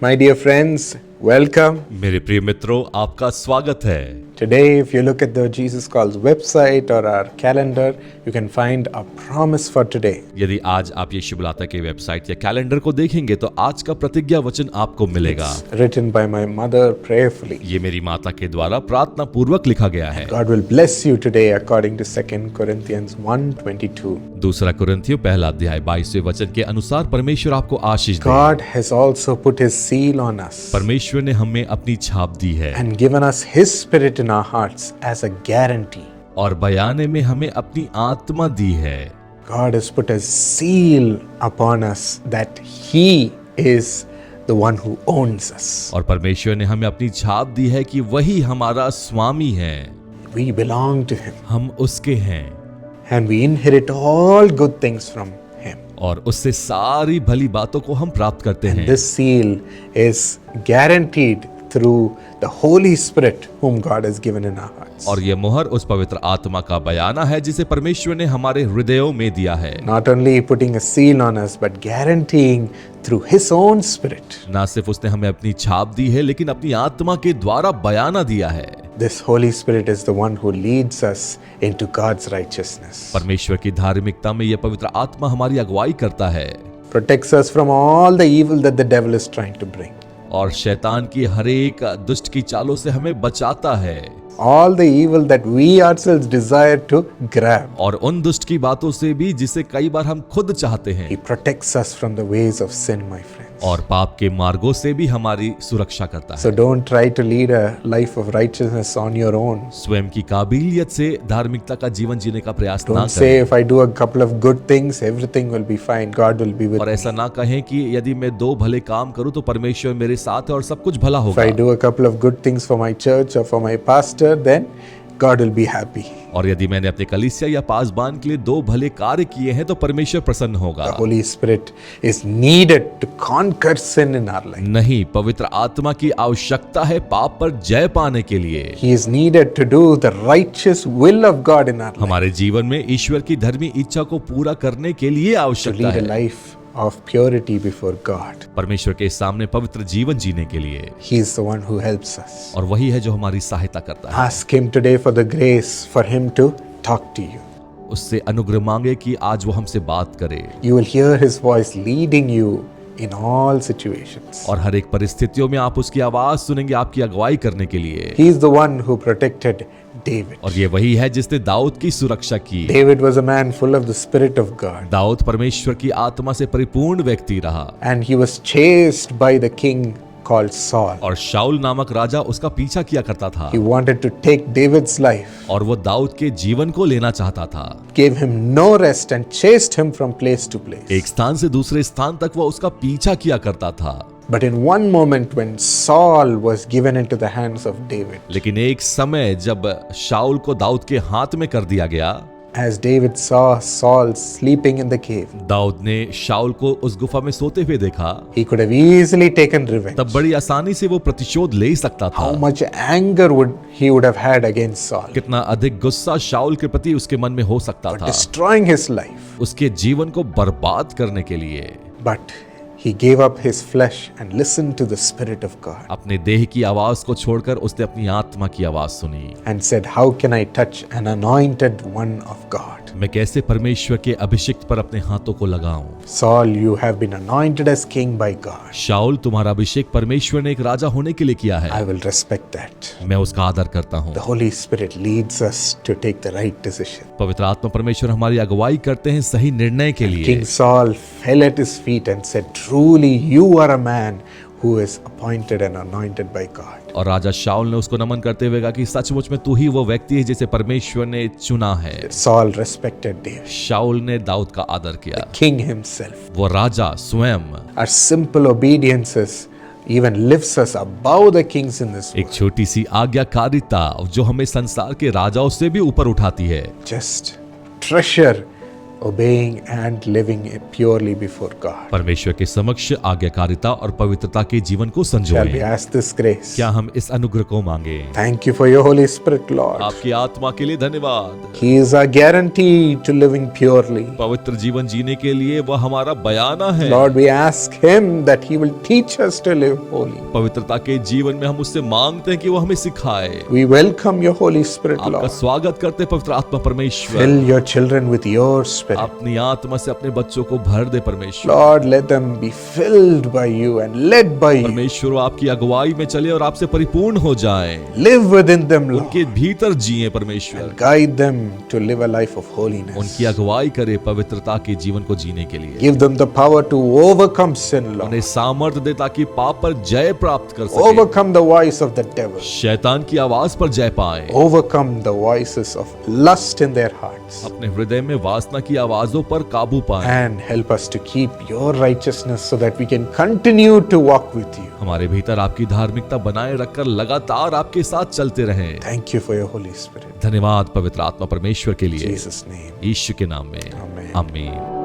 My dear friends, welcome. मेरे प्रिय मित्रों, आपका स्वागत है। Today, if you look at the Jesus Calls website or our calendar, you can find a promise for today. यदि आज आप यीशु बुलाता के वेबसाइट या कैलेंडर को देखेंगे तो आज का प्रतिज्ञा वचन आपको मिलेगा। It's written by my mother prayerfully. ये मेरी माता के द्वारा प्रार्थना पूर्वक लिखा गया है। God will bless you today according to 2 Corinthians 1:22. दूसरा कुरिन्थियों पहला अध्याय 22वें वचन के अनुसार परमेश्वर आपको आशीष दे। God has also put his seal on us परमेश्वर ने हमें अपनी छाप दी है and given us his spirit in our hearts as a guarantee. और बयाने में हमें अपनी आत्मा दी है। God has put a seal upon us that he is the one who owns us. और परमेश्वर ने हमें अपनी छाप दी है कि वही हमारा स्वामी है। We belong to him हम उसके हैं and we inherit all good things from him. और उससे सारी भली बातों को हम प्राप्त करते हैं। This seal is guaranteed through the Holy Spirit whom God has given in our hearts. और ये मोहर उस पवित्र आत्मा का बयाना है जिसे परमेश्वर ने हमारे हृदयों में दिया है। Not only putting a seal on us, but guaranteeing through His own Spirit. ना सिर्फ उसने हमें अपनी छाप दी है लेकिन अपनी आत्मा के द्वारा बयाना दिया है। This Holy Spirit is the one who leads us into God's righteousness. परमेश्वर की धार्मिकता में यह पवित्र आत्मा हमारी अगुवाई करता है। Protects us from all the evil that the devil is trying to bring. और शैतान की हर एक दुष्ट की चालों से हमें बचाता है। All the evil that we ourselves desire to grab. और उन दुष्ट की बातों से भी जिसे कई बार हम खुद चाहते हैं। He protects us from the ways of sin, my friends. और पाप के मार्गों से भी हमारी सुरक्षा करता है। So don't try to lead a life of righteousness on your own. स्वयं की काबिलियत से धार्मिकता का जीवन जीने का प्रयास ना Don't say करें। if I do a couple of good things, everything will be fine. God will be with और me. ऐसा ना कहें कि यदि मैं दो भले काम करूं तो परमेश्वर मेरे साथ है और सब कुछ भला If होगा। I do a couple of good things for my church or for my pastor, then God will be happy. और यदि मैंने अपने कलीसिया या पासबान के लिए दो भले कार्य किए हैं तो परमेश्वर प्रसन्न होगा। The Holy Spirit is needed to conquer sin in our life. नहीं, पवित्र आत्मा की आवश्यकता है पाप पर जय पाने के लिए। He is needed to do the righteous will of God in our life. हमारे जीवन में ईश्वर की धर्मी इच्छा को पूरा करने के लिए To आवश्यकता lead a है life of purity before God. परमेश्वर के सामने पवित्र जीवन जीने के लिए। He is the one who helps us. और वही है जो हमारी सहायता करता है। Ask Him today for the grace for Him to talk to you. उससे अनुग्रह मांगे कि आज वो हमसे बात करे। You will hear His voice leading you in all situations. और हर एक परिस्थितियों में आप उसकी आवाज सुनेंगे आपकी अगुवाई करने के लिए। He is the one who protected David. और ये वही है जिसने दाऊद की सुरक्षा की। David was a man full of the Spirit of God. Dawood परमेश्वर की आत्मा से परिपूर्ण व्यक्ति रहा। And he was chased by the king called Saul. और शाऊल नामक राजा उसका पीछा किया करता था। He wanted to take David's life, और वो दाऊद के जीवन को लेना चाहता था। gave him no rest and chased him from place to place. एक स्थान से दूसरे स्थान तक वो उसका पीछा किया करता था। But in one moment when Saul was given into the hands of David, लेकिन एक समय जब शाऊल को दाऊद के हाथ में कर दिया गया, as David saw Saul sleeping in the cave, Dawood ने शाऊल को उस गुफा में सोते हुए देखा। he could have easily taken revenge. तब बड़ी आसानी से वो प्रतिशोध ले सकता था। How much anger he would have had against Saul कितना अधिक गुस्सा शाऊल के प्रति उसके मन में हो सकता for था, destroying his life. उसके जीवन को बर्बाद करने के लिए। But he gave up his flesh and listened to the Spirit of God अपने देह की आवाज को छोड़कर उसने अपनी आत्मा की आवाज सुनी। and said, how can I touch an anointed one of God? मैं कैसे परमेश्वर के अभिषिक्त पर अपने हाथों को लगाऊं? Saul, you have been anointed as king by God. शाऊल, तुम्हारा अभिषेक परमेश्वर ने एक राजा होने के लिए किया है। I will respect that. मैं उसका आदर करता हूँ। The Holy Spirit leads us to take the right decision. पवित्र आत्मा परमेश्वर हमारी अगुवाई करते हैं सही निर्णय के लिए। King Saul fell at his feet and said, truly you are a man who is appointed and anointed by God. और राजा शाऊल ने उसको नमन करते हुए कहा कि सचमुच में तू ही वो व्यक्ति है जिसे परमेश्वर ने चुना है। Saul respected David. शाऊल ने दाऊद का आदर किया। King himself. वो राजा स्वयं। Our simple obediences even lifts us above the kings in this एक world. छोटी सी आज्ञाकारिता जो हमें संसार के राजाओं से भी ऊपर उठाती है। Just treasure obeying and living purely before God. परमेश्वर के समक्ष आज्ञाकारिता और पवित्रता के जीवन को Shall we संजोएं। ask this grace? क्या हम इस अनुग्रह को मांगे? Thank you for your Holy Spirit, Lord. आपकी आत्मा के लिए धन्यवाद। He is our guarantee to living purely. पवित्र जीवन जीने के लिए वह हमारा बयाना है। Lord, we ask Him that He will teach us to live holy. पवित्रता के जीवन में हम उससे मांगते हैं कि वो हमें सिखाए। We welcome your Holy Spirit, आपका Lord. स्वागत करते हैं पवित्र आत्मा परमेश्वर। Fill your children with your Spirit. अपनी आत्मा से अपने बच्चों को भर दे परमेश्वर। Lord, let them be filled by you and led by you. परमेश्वर वो आपकी अगुवाई में चले और आपसे परिपूर्ण हो जाएं। Live within them, Lord. उनके भीतर जिए परमेश्वर। Guide them to live a life of holiness. उनकी अगुवाई करे पवित्रता के जीवन को जीने के लिए। Give them the power to overcome sin, Lord. उन्हें सामर्थ्य दे ताकि पाप पर जय प्राप्त कर सके। Overcome the voice of the devil. शैतान की आवाज पर जय पाए। Overcome the voices of lust in their hearts. अपने हृदय में वासना की आवाजों पर काबू पाए। And help us to keep your righteousness so that we can continue to walk with you. हमारे भीतर आपकी धार्मिकता बनाए रखकर लगातार आपके साथ चलते रहें। Thank you for your Holy Spirit. धन्यवाद पवित्र आत्मा परमेश्वर के In लिए। Jesus' name. यीशु के नाम में Amen. आमीन।